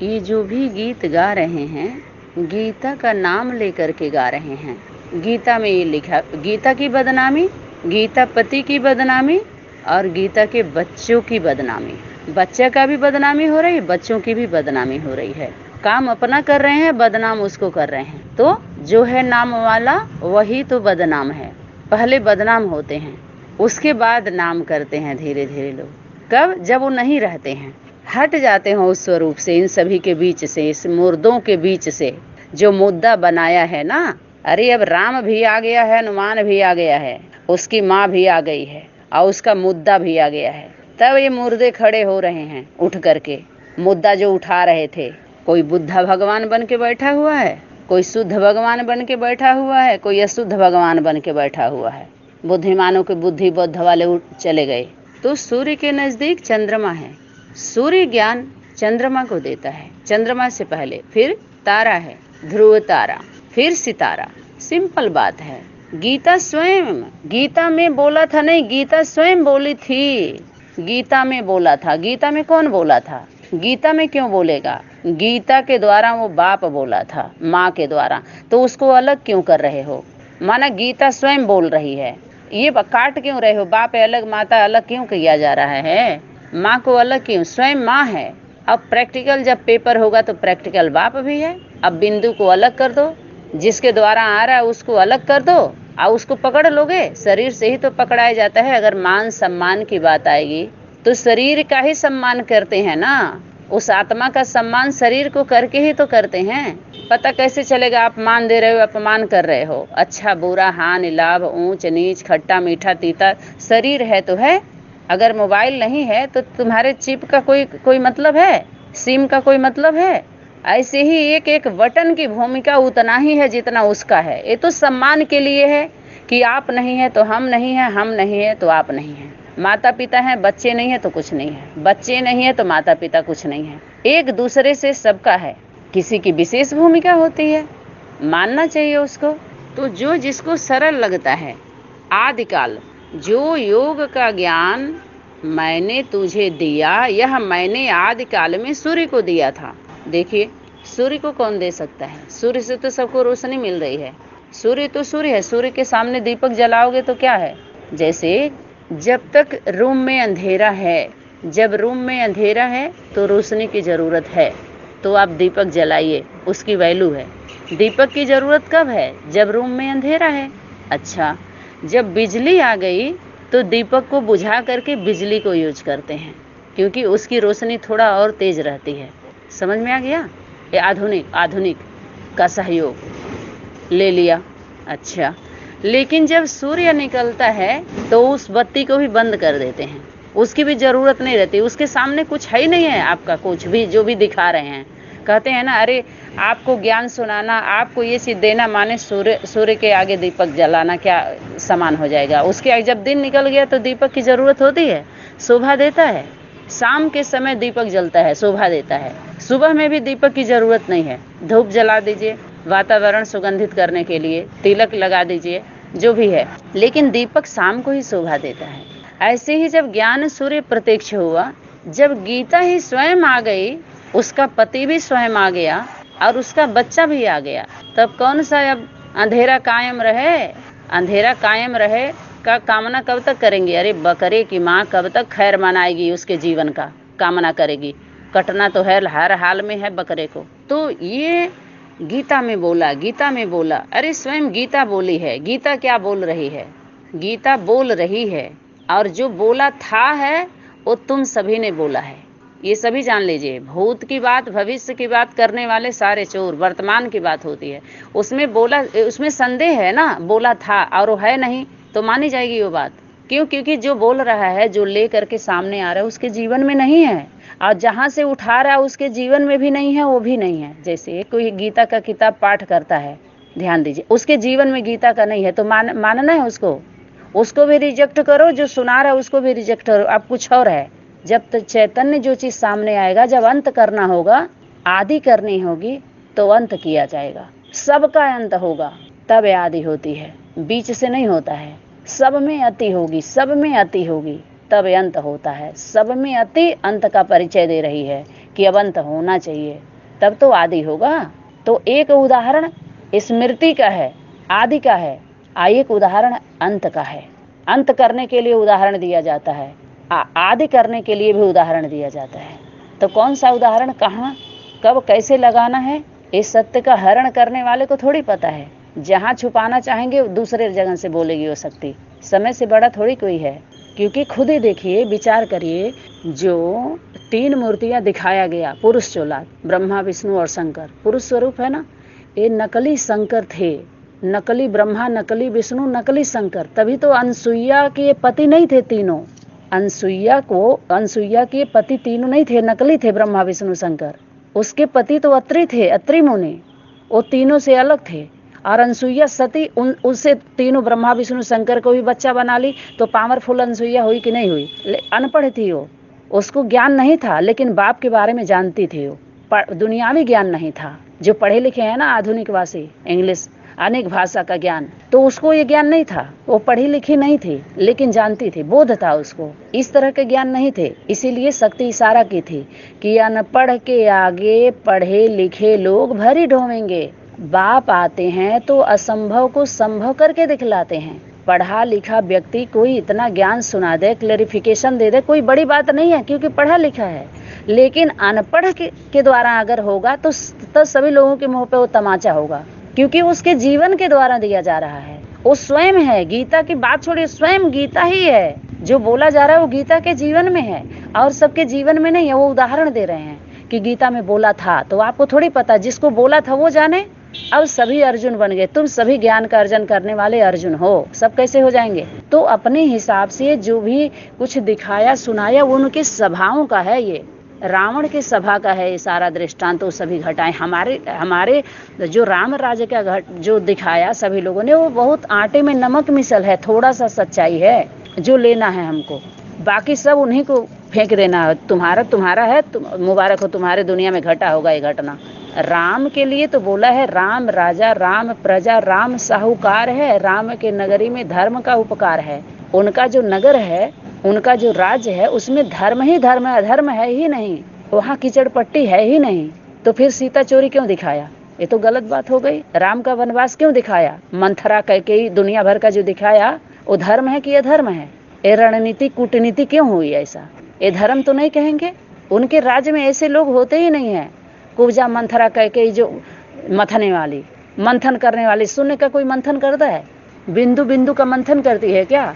ये जो भी गीत गा रहे हैं गीता का नाम लेकर के गा रहे हैं। गीता में ये लिखा, गीता की बदनामी, गीता पति की बदनामी और गीता के बच्चों की बदनामी। बच्चे का भी बदनामी हो रही है, बच्चों की भी बदनामी हो रही है। काम अपना कर रहे हैं, बदनाम उसको कर रहे हैं। तो जो है नाम वाला वही तो बदनाम है। पहले बदनाम होते हैं, उसके बाद नाम करते हैं धीरे धीरे लोग। कब? जब वो नहीं रहते हैं, हट जाते हैं उस स्वरूप से, इन सभी के बीच से, इस मुर्दों के बीच से जो मुद्दा बनाया है ना। अरे अब राम भी आ गया है, हनुमान भी आ गया है, उसकी माँ भी आ गई है और उसका मुद्दा भी आ गया है। तब ये मुर्दे खड़े हो रहे हैं उठ करके। मुद्दा जो उठा रहे थे, कोई बुद्धा भगवान बन के बैठा हुआ है, कोई शुद्ध भगवान बन के बैठा हुआ है, कोई अशुद्ध भगवान बन के बैठा हुआ है। बुद्धिमानों के बुद्धि बौद्ध वाले चले गए। तो सूर्य के नजदीक चंद्रमा है। सूर्य ज्ञान चंद्रमा को देता है। चंद्रमा से पहले फिर तारा है, ध्रुव तारा, फिर सितारा। सिंपल बात है। गीता स्वयं, गीता में बोला था नहीं, गीता स्वयं बोली थी। गीता में बोला था। गीता में कौन बोला था? गीता में क्यों बोलेगा? गीता के द्वारा वो बाप बोला था, माँ के द्वारा। तो उसको अलग क्यों कर रहे हो? माना गीता स्वयं बोल रही है, ये काट क्यों रहे हो? बाप अलग, माता अलग क्यों किया जा रहा है? माँ को अलग क्यों? स्वयं माँ है। अब प्रैक्टिकल जब पेपर होगा तो प्रैक्टिकल बाप भी है। अब बिंदु को अलग कर दो, जिसके द्वारा आ रहा है उसको अलग कर दो और उसको पकड़ लोगे। शरीर से ही तो पकड़ाया जाता है। अगर मान सम्मान की बात आएगी तो शरीर का ही सम्मान करते हैं ना। उस आत्मा का सम्मान शरीर को करके ही तो करते हैं। पता कैसे चलेगा आप मान दे रहे हो, अपमान कर रहे हो? अच्छा बुरा, हानि लाभ, ऊंच नीच, खट्टा मीठा तीता, शरीर है तो है। अगर मोबाइल नहीं है तो तुम्हारे चिप का कोई मतलब है? सिम का कोई मतलब है? ऐसे ही एक एक बटन की भूमिका उतना ही है जितना उसका है। ये तो सम्मान के लिए है कि आप नहीं है तो हम नहीं है, हम नहीं है तो आप नहीं है। माता पिता हैं, बच्चे नहीं है तो कुछ नहीं है, बच्चे नहीं है तो माता पिता कुछ नहीं है। एक दूसरे से सबका है, किसी की विशेष भूमिका होती है, मानना चाहिए उसको। तो जो जिसको सरल लगता है, आदिकाल जो योग का ज्ञान मैंने तुझे दिया, यह मैंने आदिकाल में सूर्य को दिया था। देखिए सूर्य को कौन दे सकता है? सूर्य से तो सबको रोशनी मिल रही है। सूर्य तो सूर्य है। सूर्य के सामने दीपक जलाओगे तो क्या है? जैसे जब तक रूम में अंधेरा है, जब रूम में अंधेरा है तो रोशनी की ज़रूरत है, तो आप दीपक जलाइए, उसकी वैल्यू है। दीपक की ज़रूरत कब है? जब रूम में अंधेरा है। अच्छा, जब बिजली आ गई तो दीपक को बुझा करके बिजली को यूज करते हैं, क्योंकि उसकी रोशनी थोड़ा और तेज रहती है। समझ में आ गया? ये आधुनिक का सहयोग ले लिया। अच्छा, लेकिन जब सूर्य निकलता है तो उस बत्ती को भी बंद कर देते हैं, उसकी भी ज़रूरत नहीं रहती। उसके सामने कुछ है ही नहीं है आपका, कुछ भी जो भी दिखा रहे हैं। कहते हैं ना, अरे आपको ज्ञान सुनाना, आपको ये चीज़ देना, माने सूर्य के आगे दीपक जलाना क्या समान हो जाएगा? उसके आगे जब दिन निकल गया तो दीपक की ज़रूरत होती है, शोभा देता है। शाम के समय दीपक जलता है, शोभा देता है। सुबह में भी दीपक की ज़रूरत नहीं है। धूप जला दीजिए वातावरण सुगंधित करने के लिए, तिलक लगा दीजिए, जो भी है, लेकिन दीपक शाम को ही शोभा देता है। ऐसे ही जब ज्ञान सूर्य प्रत्यक्ष हुआ, जब गीता ही स्वयं आ गई, उसका पति भी स्वयं आ गया और उसका बच्चा भी आ गया, तब कौन सा अब अंधेरा कायम रहे? अंधेरा कायम रहे का कामना कब तक करेंगे? अरे बकरे की माँ कब तक खैर मनाएगी? उसके जीवन का कामना करेगी? कटना तो है, हर हाल में है बकरे को। तो ये गीता में बोला, गीता में बोला। अरे स्वयं गीता बोली है। गीता क्या बोल रही है? गीता बोल रही है, और जो बोला था है वो तुम सभी ने बोला है। ये सभी जान लीजिए। भूत की बात, भविष्य की बात करने वाले सारे चोर, वर्तमान की बात होती है। उसमें बोला, उसमें संदेह है ना, बोला था और वो है नहीं तो मानी जाएगी वो बात। क्यों? क्योंकि जो बोल रहा है, जो ले करके सामने आ रहा है, उसके जीवन में नहीं है, और जहाँ से उठा रहा है उसके जीवन में भी नहीं है, वो भी नहीं है। जैसे कोई गीता का किताब पाठ करता है, ध्यान दीजिए, उसके जीवन में गीता का नहीं है तो मानना है उसको भी रिजेक्ट करो। जो सुना रहा है उसको भी रिजेक्ट करो। अब कुछ और है। जब तक चैतन्य जो चीज़ सामने आएगा, जब अंत करना होगा, आदि करनी होगी, तो अंत किया जाएगा। सबका अंत होगा तब आदि होती है, बीच से नहीं होता है। सब में अति होगी, सब में अति होगी तब अंत होता है। सब में अति अंत का परिचय दे रही है कि अब अंत होना चाहिए। तब तो आदि होगा। तो एक उदाहरण स्मृति का है, आदि का है, एक उदाहरण अंत का है। अंत करने के लिए उदाहरण दिया जाता है, आदि करने के लिए भी उदाहरण दिया जाता है। तो कौन सा उदाहरण कहाँ कब कैसे लगाना है, इस सत्य का हरण करने वाले को थोड़ी पता है। जहाँ छुपाना चाहेंगे दूसरे जगह से बोलेगी वो शक्ति, समय से बड़ा थोड़ी कोई है। क्योंकि खुद ही देखिए, विचार करिए, जो 3 मूर्तियां दिखाया गया, पुरुष चोला, ब्रह्मा विष्णु और शंकर, पुरुष स्वरूप है ना, ये नकली शंकर थे, नकली ब्रह्मा, नकली विष्णु, नकली शंकर। तभी तो अनसुईया के पति नहीं थे तीनों, अनसुईया के पति तीनों नहीं थे, नकली थे ब्रह्मा विष्णु शंकर। उसके पति तो अत्रि थे, अत्रि मुनि, वो तीनों से अलग थे। और अनसुईया सती उससे तीनों ब्रह्मा विष्णु शंकर को भी बच्चा बना ली। तो पावरफुल अनसुईया हुई कि नहीं हुई? अनपढ़ थी वो, उसको ज्ञान नहीं था, लेकिन बाप के बारे में जानती थी वो, दुनियावी ज्ञान नहीं था। जो पढ़े लिखे हैं ना आधुनिकवासी, इंग्लिश अनेक भाषा का ज्ञान, तो उसको ये ज्ञान नहीं था। वो पढ़ी लिखी नहीं थी, लेकिन जानती थी, बोध था उसको। इस तरह के ज्ञान नहीं थे, इसीलिए शक्ति इशारा की थी कि अनपढ़ के आगे पढ़े लिखे लोग भरी ढोवेंगे। बाप आते हैं तो असंभव को संभव करके दिखलाते हैं। पढ़ा लिखा व्यक्ति कोई इतना ज्ञान सुना दे, क्लैरिफिकेशन दे दे, कोई बड़ी बात नहीं है, क्योंकि पढ़ा लिखा है। लेकिन अनपढ़ के द्वारा अगर होगा तो सभी लोगों के मुंह पे वो तमाचा होगा, क्योंकि उसके जीवन के द्वारा दिया जा रहा है। वो स्वयं है, गीता की बात छोड़िए, स्वयं गीता ही है। जो बोला जा रहा है वो गीता के जीवन में है, और सबके जीवन में नहीं है। वो उदाहरण दे रहे हैं कि गीता में बोला था, तो आपको थोड़ी पता, जिसको बोला था वो जाने। अब सभी अर्जुन बन गए, तुम सभी ज्ञान का अर्जन करने वाले अर्जुन हो। सब कैसे हो जाएंगे? तो अपने हिसाब से जो भी कुछ दिखाया सुनाया वो उनके सभाओं का है। ये रावण के सभा का है, ये सारा दृष्टांत तो सभी घटाएं। हमारे जो राम राज्य का जो दिखाया सभी लोगों ने, वो बहुत आटे में नमक मिसल है, थोड़ा सा सच्चाई है जो लेना है हमको, बाकी सब उन्हीं को फेंक देना है। तुम्हारा है, मुबारक हो, तुम्हारे दुनिया में घटा होगा ये घटना। राम के लिए तो बोला है, राम राजा, राम प्रजा, राम साहूकार है, राम के नगरी में धर्म का उपकार है। उनका जो नगर है, उनका जो राज्य है, उसमें धर्म ही धर्म है, अधर्म है ही नहीं, वहाँ कीचड़ पट्टी है ही नहीं। तो फिर सीता चोरी क्यों दिखाया? ये तो गलत बात हो गई। राम का वनवास क्यों दिखाया? मंथरा कैकेयी, दुनिया भर का जो दिखाया, वो धर्म है कि अधर्म है? ये रणनीति कूटनीति क्यों हुई ऐसा? ये धर्म तो नहीं कहेंगे। उनके राज्य में ऐसे लोग होते ही नहीं है। कुब्जा मंथरा कैकेयी जो मथने वाली, मंथन करने वाली, सुनने का कोई मंथन करता है? बिंदु बिंदु का मंथन करती है क्या?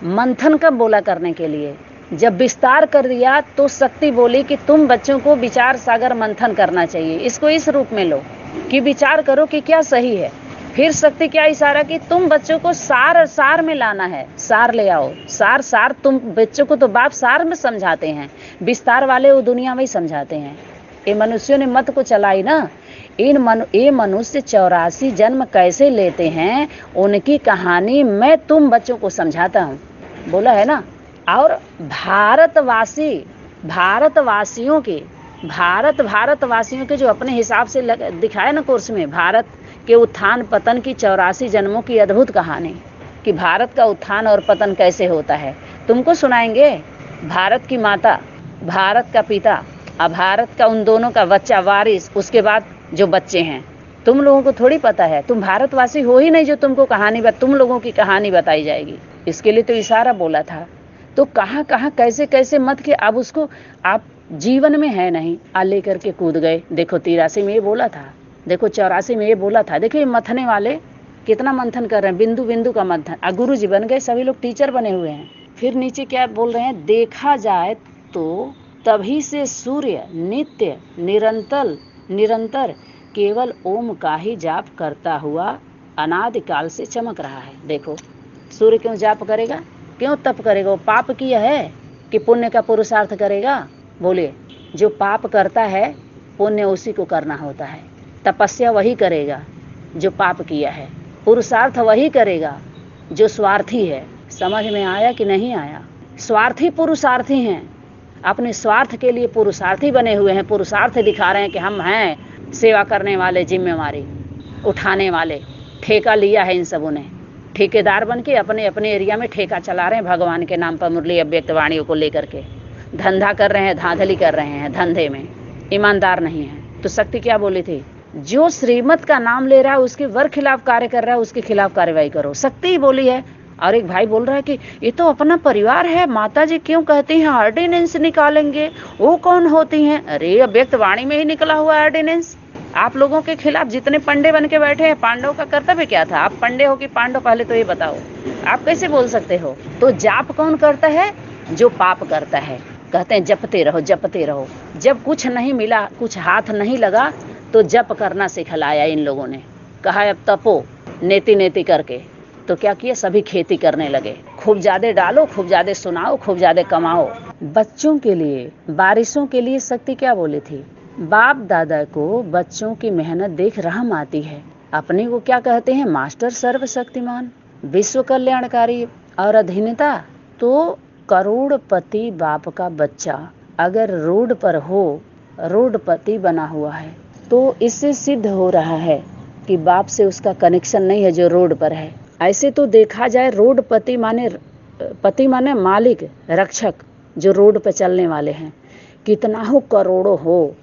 मंथन कब बोला करने के लिए? जब विस्तार कर दिया तो शक्ति बोली कि तुम बच्चों को विचार सागर मंथन करना चाहिए। इसको इस रूप में लो कि विचार करो कि क्या सही है। फिर शक्ति क्या इशारा की? तुम बच्चों को सार में लाना है, सार ले आओ। सार तुम बच्चों को तो बाप सार में समझाते हैं, विस्तार वाले वो दुनिया में ही समझाते हैं। ये मनुष्यों ने मत को चलाई ना। ये मनुष्य 84 जन्म कैसे लेते हैं, उनकी कहानी मैं तुम बच्चों को समझाता हूँ, बोला है ना। और भारतवासियों के जो अपने हिसाब से दिखाया ना कोर्स में, भारत के उत्थान पतन की 84 जन्मों की अद्भुत कहानी, कि भारत का उत्थान और पतन कैसे होता है, तुमको सुनाएंगे। भारत की माता, भारत का पिता और भारत का उन दोनों का बच्चा वारिस, उसके बाद जो बच्चे हैं, तुम लोगों को थोड़ी पता है। तुम भारतवासी हो ही नहीं जो तुमको तुम लोगों की कहानी बताई जाएगी। इसके लिए तो इशारा बोला था। तो कहाँ कैसे कैसे मत के, अब उसको आप जीवन में है नहीं, लेकर के कूद गए। देखो 83 में ये बोला था, देखो 84 में ये बोला था। देखो ये मथने वाले कितना मंथन कर रहे हैं, बिंदु बिंदु का मंथन। गुरु जी बन गए, सभी लोग टीचर बने हुए हैं। फिर नीचे क्या बोल रहे हैं? देखा जाए तो तभी से सूर्य नित्य निरंतर केवल ओम का ही जाप करता हुआ अनादिकाल से चमक रहा है। देखो सूर्य क्यों जाप करेगा, क्यों तप करेगा? वो पाप किया है कि पुण्य का पुरुषार्थ करेगा? बोलिए, जो पाप करता है पुण्य उसी को करना होता है। तपस्या वही करेगा जो पाप किया है, पुरुषार्थ वही करेगा जो स्वार्थी है। समझ में आया कि नहीं आया? स्वार्थी पुरुषार्थी हैं, अपने स्वार्थ के लिए पुरुषार्थी बने हुए हैं, पुरुषार्थ दिखा रहे हैं कि हम हैं सेवा करने वाले, जिम्मेवारी उठाने वाले। ठेका लिया है इन सबों ने, ठेकेदार बन के अपने अपने एरिया में ठेका चला रहे हैं भगवान के नाम पर, मुरली अव्यक्त वाणियों को लेकर के धंधा कर रहे हैं, धांधली कर रहे हैं, धंधे में ईमानदार नहीं है। तो शक्ति क्या बोली थी, जो श्रीमत का नाम ले रहा है उसके वर खिलाफ कार्य कर रहा है उसके खिलाफ कार्रवाई करो। शक्ति ही बोली है। और एक भाई बोल रहा है कि ये तो अपना परिवार है, माता जी क्यों कहती हैं ऑर्डिनेंस निकालेंगे, वो कौन होती हैं? अरे अव्यक्त वाणी में ही निकला हुआ ऑर्डिनेंस। आप लोगों के खिलाफ जितने पंडे बन के बैठे हैं, पांडव का कर्तव्य क्या था? आप पंडे हो कि पांडव, पहले तो ये बताओ। आप कैसे बोल सकते हो? तो जाप कौन करता है? जो पाप करता है। कहते हैं जपते रहो जपते रहो। जब कुछ नहीं मिला, कुछ हाथ नहीं लगा, तो जप करना सिखलाया इन लोगों ने। कहा अब तपो नेति नेति करके। तो क्या किया, सभी खेती करने लगे। खूब ज्यादा डालो, खूब ज्यादा सुनाओ, खूब ज्यादा कमाओ। बच्चों के लिए, बारिशों के लिए शक्ति क्या बोली थी, बाप दादा को बच्चों की मेहनत देख रहम आती है। अपने को क्या कहते हैं, मास्टर सर्वशक्तिमान, विश्व कल्याणकारी और अधीनता। तो करोड़पति बाप का बच्चा अगर रोड पर हो, रोडपति बना हुआ है, तो इससे सिद्ध हो रहा है कि बाप से उसका कनेक्शन नहीं है जो रोड पर है। ऐसे तो देखा जाए रोडपति माने, पति माने मालिक, रक्षक, जो रोड पर चलने वाले हैं। कितना हो करोड़ों हो,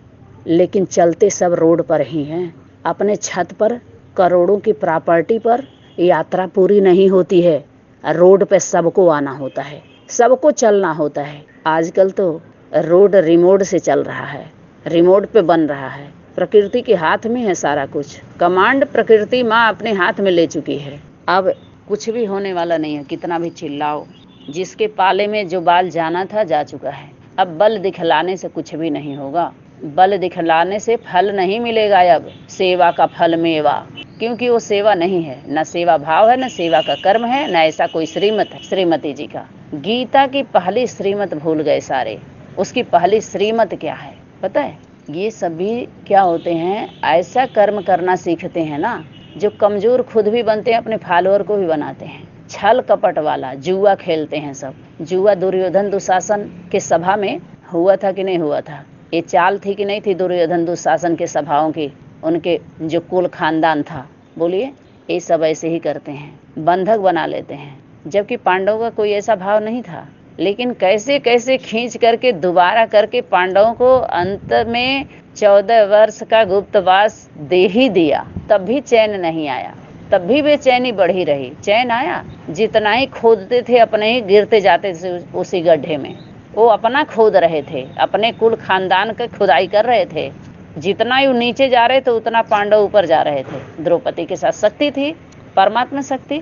लेकिन चलते सब रोड पर ही हैं। अपने छत पर करोड़ों की प्रॉपर्टी पर यात्रा पूरी नहीं होती है। रोड पे सबको आना होता है, सबको चलना होता है। आजकल तो रोड रिमोट से चल रहा है, रिमोट पे बन रहा है। प्रकृति के हाथ में है सारा कुछ। कमांड प्रकृति माँ अपने हाथ में ले चुकी है। अब कुछ भी होने वाला नहीं है, कितना भी चिल्लाओ। जिसके पाले में जो बाल जाना था जा चुका है। अब बल दिखलाने से कुछ भी नहीं होगा। बल दिखलाने से फल नहीं मिलेगा। अब सेवा का फल मेवा, क्योंकि वो सेवा नहीं है, न सेवा भाव है, न सेवा का कर्म है, न ऐसा कोई श्रीमत है। श्रीमती जी का गीता की पहली श्रीमत भूल गए सारे। उसकी पहली श्रीमत क्या है पता है? ये सभी क्या होते हैं, ऐसा कर्म करना सीखते हैं ना, जो कमजोर खुद भी बनते हैं, अपने फॉलोअर को भी बनाते हैं। छल कपट वाला जुआ खेलते हैं सब। जुआ दुर्योधन दुशासन के सभा में हुआ था कि नहीं हुआ था? ये चाल थी कि नहीं थी दुर्योधन दुशासन के सभाओं की? उनके जो कुल खानदान था, बोलिए, ये सब ऐसे ही करते हैं, बंधक बना लेते हैं। जबकि पांडवों का कोई ऐसा भाव नहीं था, लेकिन कैसे कैसे खींच करके दोबारा करके पांडवों को अंत में 14 वर्ष का गुप्तवास दे ही दिया। तब भी चैन नहीं आया, तब भी बेचैनी बढ़ी रही। चैन आया? जितना ही खोदते थे अपने ही गिरते जाते थे उसी गड्ढे में। वो अपना खोद रहे थे, अपने कुल खानदान का खुदाई कर रहे थे। जितना ही नीचे जा रहे थे उतना पांडव ऊपर जा रहे थे। द्रौपदी के साथ शक्ति थी, परमात्मा शक्ति।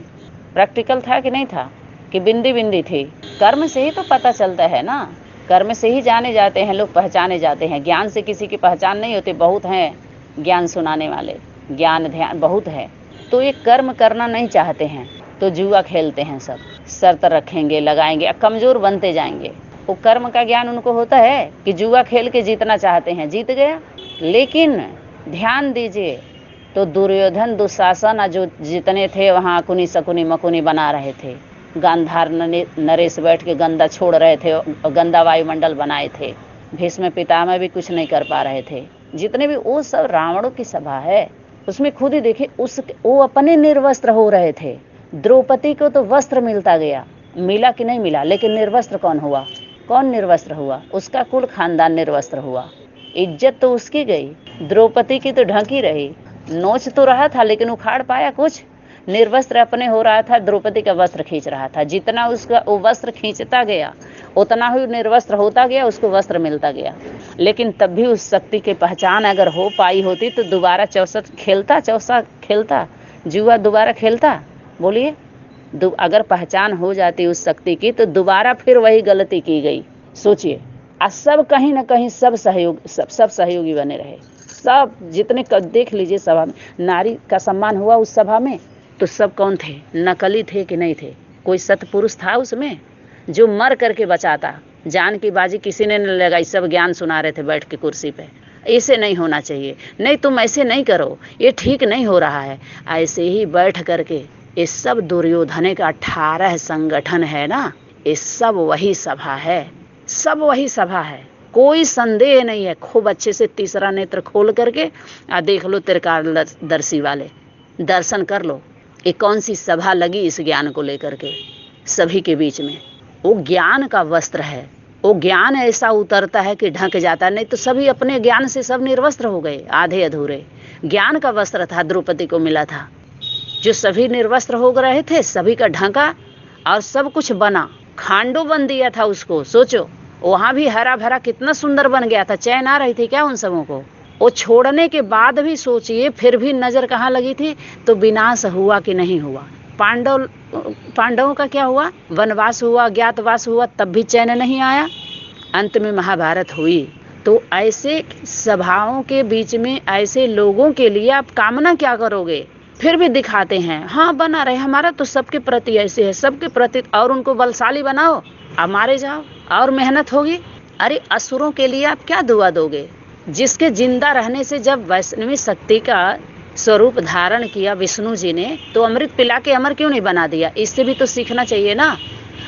प्रैक्टिकल था कि नहीं था, कि बिंदी बिंदी थी? कर्म से ही तो पता चलता है ना, कर्म से ही जाने जाते हैं लोग, पहचाने जाते हैं। ज्ञान से किसी की पहचान नहीं होती। बहुत हैं ज्ञान सुनाने वाले, ज्ञान ध्यान बहुत है। तो ये कर्म करना नहीं चाहते हैं तो जुआ खेलते हैं सब। शर्त रखेंगे, लगाएंगे, कमजोर बनते जाएंगे। वो कर्म का ज्ञान उनको होता है कि जुआ खेल के जीतना चाहते हैं, जीत गया। लेकिन ध्यान दीजिए, तो दुर्योधन दुशासन जो जितने थे वहाँ कुनी सकुनी मकुनी बना रहे थे। गांधार नरेश बैठ के गंदा छोड़ रहे थे, गंदा वायुमंडल बनाए थे। भीष्म पितामह भी कुछ नहीं कर पा रहे थे। जितने भी, वो सब रावणों की सभा है। उसमें खुद ही देखिए, वो अपने निर्वस्त्र हो रहे थे। द्रौपदी को तो वस्त्र मिलता गया, मिला कि नहीं मिला, लेकिन निर्वस्त्र कौन हुआ? कौन निर्वस्त्र हुआ? उसका कुल खानदान निर्वस्त्र हुआ। इज्जत तो उसकी गई, द्रौपदी की तो ढकी रही। नोच तो रहा था लेकिन उखाड़ पाया कुछ? निर्वस्त्र अपने हो रहा था, द्रौपदी का वस्त्र खींच रहा था। जितना उसका वो वस्त्र खींचता गया उतना ही निर्वस्त्र होता गया, उसको वस्त्र मिलता गया। लेकिन तब भी उस शक्ति की पहचान अगर हो पाई होती तो दोबारा 64 खेलता, जुआ दोबारा खेलता? बोलिए, अगर पहचान हो जाती उस शक्ति की तो दोबारा फिर वही गलती की गई। सोचिए, सब कहीं ना कहीं सब सहयोगी बने रहे। सब जितने देख लीजिए सभा में, नारी का सम्मान हुआ उस सभा में, तो सब कौन थे? नकली थे कि नहीं थे? कोई सतपुरुष था उसमें जो मर करके बचाता? जान की बाजी किसी ने न लगाई, सब ज्ञान सुना रहे थे बैठ के कुर्सी पे। ऐसे नहीं होना चाहिए, नहीं तुम ऐसे नहीं करो, ये ठीक नहीं हो रहा है। ऐसे ही बैठ करके, ये सब दुर्योधन का 18 संगठन है ना, ये सब वही सभा है, सब वही सभा है, कोई संदेह नहीं है। खूब अच्छे से तीसरा नेत्र खोल करके देख लो, त्रिकालदर्शी वाले दर्शन कर लो, ये कौन सी सभा लगी इस ज्ञान को लेकर के सभी के बीच में। वो ज्ञान का वस्त्र है, वो ज्ञान ऐसा उतरता है कि ढक जाता है। नहीं तो सभी अपने ज्ञान से सब निर्वस्त्र हो गए, आधे अधूरे। ज्ञान का वस्त्र था द्रौपदी को मिला था, जो सभी निर्वस्त्र हो रहे थे, सभी का ढका और सब कुछ बना, खांडो बन दिया था उसको। सोचो वहां भी हरा भरा कितना सुंदर बन गया था। चैन आ रही थी क्या उन सबों को? वो छोड़ने के बाद भी सोचिए फिर भी नजर कहाँ लगी थी, तो विनाश हुआ कि नहीं हुआ। पांडवों का क्या हुआ? वनवास हुआ, ज्ञातवास हुआ, तब भी चैन नहीं आया। अंत में महाभारत हुई। तो ऐसे सभाओं के बीच में ऐसे लोगों के लिए आप कामना क्या करोगे? फिर भी दिखाते हैं हाँ बना रहे, हमारा तो सबके प्रति ऐसे है, सबके प्रति, और उनको बलशाली बनाओ, अब मारे जाओ और मेहनत होगी। अरे असुरों के लिए आप क्या दुआ दोगे? जिसके जिंदा रहने से जब वैष्णवी शक्ति का स्वरूप धारण किया विष्णु जी ने, तो अमृत पिला के अमर क्यों नहीं बना दिया? इससे भी तो सीखना चाहिए ना।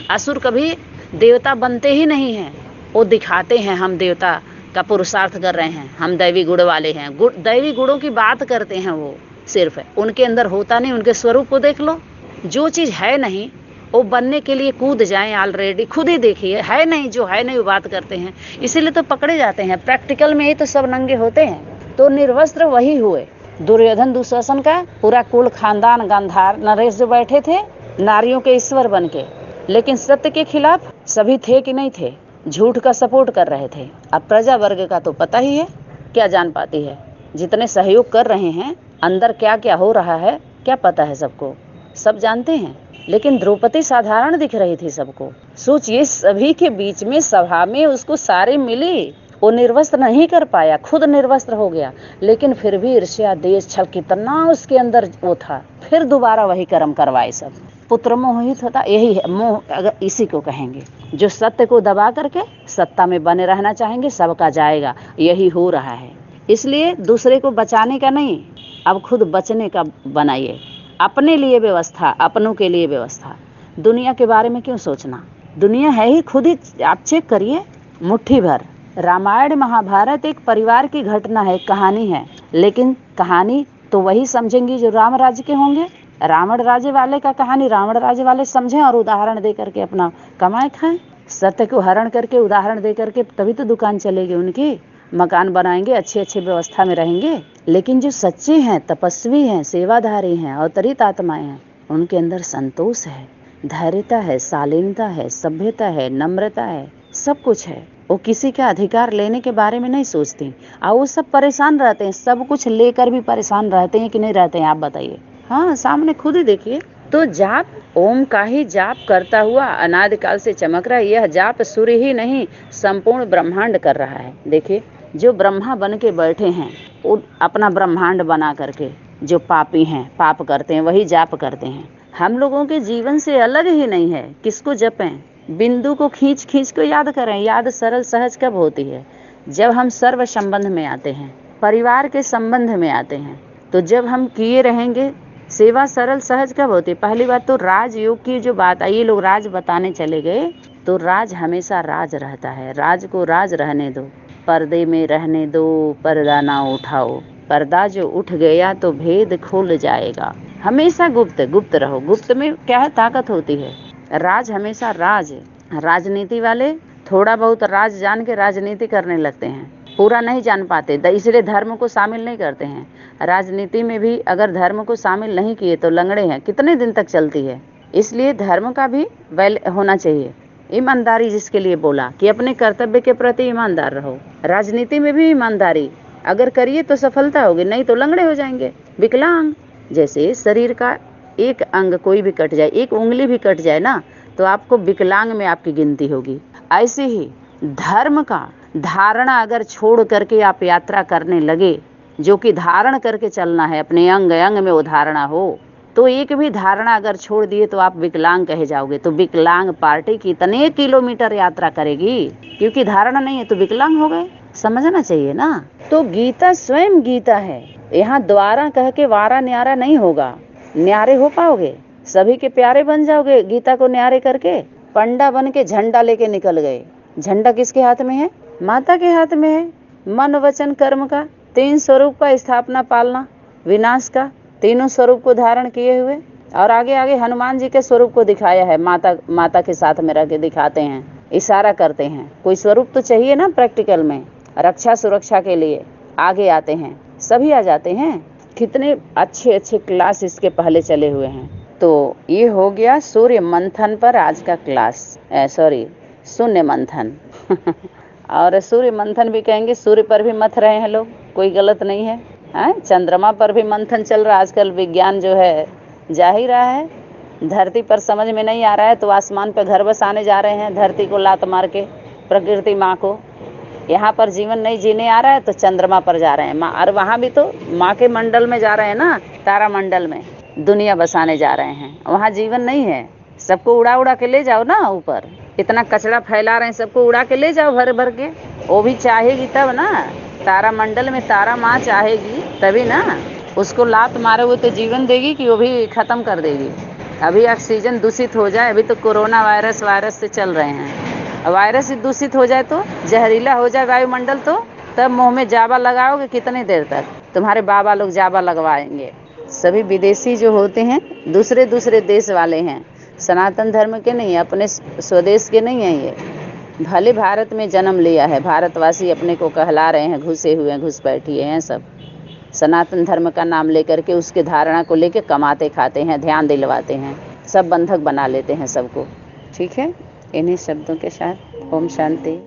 असुर कभी देवता बनते ही नहीं हैं, वो दिखाते हैं हम देवता का पुरुषार्थ कर रहे हैं, हम दैवी गुण वाले हैं। दैवी गुणों की बात करते हैं, वो सिर्फ है, उनके अंदर होता नहीं। उनके स्वरूप को देख लो, जो चीज है नहीं वो बनने के लिए कूद जाएं। ऑलरेडी खुद ही देखिए, है नहीं, जो है नहीं वो बात करते हैं, इसीलिए तो पकड़े जाते हैं। प्रैक्टिकल में ही तो सब नंगे होते हैं। तो निर्वस्त्र वही हुए, दुर्योधन दुशासन का पूरा कुल खानदान, गांधार नरेश जो बैठे थे नारियों के ईश्वर बन के, लेकिन सत्य के खिलाफ सभी थे कि नहीं थे? झूठ का सपोर्ट कर रहे थे। अब प्रजा वर्ग का तो पता ही है, क्या जान पाती है? जितने सहयोग कर रहे हैं, अंदर क्या क्या हो रहा है क्या पता है सबको, सब जानते हैं। लेकिन द्रौपदी साधारण दिख रही थी सबको। सोचिए सभी के बीच में सभा में उसको सारे मिली, वो निर्वस्त्र नहीं कर पाया, खुद निर्वस्त्र हो गया। लेकिन फिर भी ईर्ष्या, देश, छल कितना उसके अंदर वो था। फिर दोबारा वही कर्म करवाए सब। पुत्र मोहित होता, यही है मोह, अगर इसी को कहेंगे। जो सत्य को दबा करके सत्ता में बने रहना चाहेंगे, सबका जाएगा। यही हो रहा है। इसलिए दूसरे को बचाने का नहीं, अब खुद बचने का बनाइए। अपने लिए व्यवस्था, अपनों के लिए व्यवस्था। दुनिया के बारे में क्यों सोचना? दुनिया है ही, खुद ही आप चेक करिए। मुट्ठी भर रामायण महाभारत एक परिवार की घटना है, कहानी है। लेकिन कहानी तो वही समझेंगी जो राम राज्य के होंगे। रावण राज्य वाले का कहानी रावण राज्य वाले समझें और उदाहरण दे करके अपना कमाए खाएं। सत्य को हरण करके उदाहरण दे करके तभी तो दुकान चलेगी उनकी, मकान बनाएंगे, अच्छी अच्छी व्यवस्था में रहेंगे। लेकिन जो सच्चे हैं, तपस्वी हैं, सेवाधारी हैं, अवतरित आत्माएं हैं, उनके अंदर संतोष है, धैर्यता है, शालीनता है, सभ्यता है, नम्रता है, सब कुछ है। वो किसी का अधिकार लेने के बारे में नहीं सोचती। और वो सब परेशान रहते हैं, सब कुछ लेकर भी परेशान रहते हैं कि नहीं रहते हैं? आप बताइए। हाँ, सामने खुद ही देखिए। तो जाप ओम का ही जाप करता हुआ अनादिकाल से चमक रहा है। यह जाप सूर्य ही नहीं, संपूर्ण ब्रह्मांड कर रहा है। देखिए, जो ब्रह्मा बन के बैठे हैं, वो अपना ब्रह्मांड बना करके, जो पापी हैं, पाप करते हैं, वही जाप करते हैं। हम लोगों के जीवन से अलग ही नहीं है। किसको जपें? बिंदु को खींच खींच को याद करें। याद सरल सहज कब होती है? जब हम सर्व संबंध में आते हैं, परिवार के संबंध में आते हैं। तो जब हम किए रहेंगे, सेवा सरल सहज कब होती? पहली बात तो राजयोग की जो बात आई, ये लोग राज बताने चले गए, तो राज हमेशा राज रहता है। राज को राज रहने दो, पर्दे में रहने दो, पर्दा ना उठाओ। पर्दा जो उठ गया तो भेद खुल जाएगा। हमेशा गुप्त गुप्त रहो। गुप्त में क्या है? ताकत होती है। राज हमेशा राज है। राजनीति वाले थोड़ा बहुत राज जान के राजनीति करने लगते हैं, पूरा नहीं जान पाते, इसलिए धर्म को शामिल नहीं करते हैं। राजनीति में भी अगर धर्म को शामिल नहीं किए तो लंगड़े हैं, कितने दिन तक चलती है। इसलिए धर्म का भी वैल होना चाहिए। ईमानदारी जिसके लिए बोला कि अपने कर्तव्य के प्रति ईमानदार रहो। राजनीति में भी ईमानदारी अगर करिए तो सफलता होगी, नहीं तो लंगड़े हो जाएंगे, विकलांग। जैसे शरीर का एक अंग कोई भी कट जाए, एक उंगली भी कट जाए ना, तो आपको विकलांग में आपकी गिनती होगी। ऐसे ही धर्म का धारणा अगर छोड़ करके आप यात्रा करने लगे, जो कि धारण करके चलना है, अपने अंग अंग में वो धारणा हो, तो एक भी धारणा अगर छोड़ दिए तो आप विकलांग कहे जाओगे। तो विकलांग पार्टी कितने किलोमीटर यात्रा करेगी? क्योंकि धारणा नहीं है तो विकलांग हो गए। समझना चाहिए ना। तो गीता स्वयं गीता है। यहाँ द्वारा कह के वारा न्यारा नहीं होगा। न्यारे हो पाओगे? सभी के प्यारे बन जाओगे गीता को न्यारे करके? पंडा बन के झंडा लेके निकल गए। झंडा किसके हाथ में है? माता के हाथ में है। मन वचन कर्म का 3 स्वरूप का स्थापना, पालना, विनाश का, तीनों स्वरूप को धारण किए हुए। और आगे आगे हनुमान जी के स्वरूप को दिखाया है। माता के साथ में रह के दिखाते हैं। इशारा करते हैं। कोई स्वरूप तो चाहिए ना प्रैक्टिकल में, रक्षा सुरक्षा के लिए आगे आते हैं, सभी आ जाते हैं। कितने अच्छे अच्छे क्लास इसके पहले चले हुए हैं। तो ये हो गया सूर्य मंथन पर आज का क्लास, शून्य मंथन और सूर्य मंथन भी कहेंगे, सूर्य पर भी मथ रहे हैं लोग, कोई गलत नहीं है। चंद्रमा पर भी मंथन चल रहा है आजकल, विज्ञान जो है जा ही रहा है। धरती पर समझ में नहीं आ रहा है तो आसमान पे घर बसाने जा रहे हैं, धरती को लात मार के, प्रकृति माँ को। यहाँ पर जीवन नहीं जीने आ रहा है तो चंद्रमा पर जा रहे हैं माँ, और वहाँ भी तो माँ के मंडल में जा रहे हैं ना, तारा मंडल में दुनिया बसाने जा रहे हैं। वहाँ जीवन नहीं है, सबको उड़ा उड़ा के ले जाओ ना ऊपर। इतना कचरा फैला रहे हैं, सबको उड़ा के ले जाओ भर भर के। वो भी चाहेगी तब ना, तारा मंडल में तारा माँ चाहेगी तभी ना। उसको लात मारे हुए तो जीवन देगी कि वो भी खत्म कर देगी। अभी ऑक्सीजन दूषित हो जाए, अभी तो कोरोना वायरस से चल रहे हैं, वायरस ही दूषित हो जाए तो जहरीला हो जाए वायुमंडल, तो तब मुंह में जावा लगाओगे कितनी देर तक? तुम्हारे बाबा लोग जावा लगवाएंगे। सभी विदेशी जो होते हैं दूसरे देश वाले हैं, सनातन धर्म के नहीं है, अपने स्वदेश के नहीं है। ये भले भारत में जन्म लिया है, भारतवासी अपने को कहला रहे हैं, घुसे हुए हैं, घुसपैठिए हैं सब। सनातन धर्म का नाम लेकर के उसके धारणा को लेके कमाते खाते हैं, ध्यान दिलवाते हैं, सब बंधक बना लेते हैं सबको। ठीक है, इन्हीं शब्दों के साथ ओम शांति।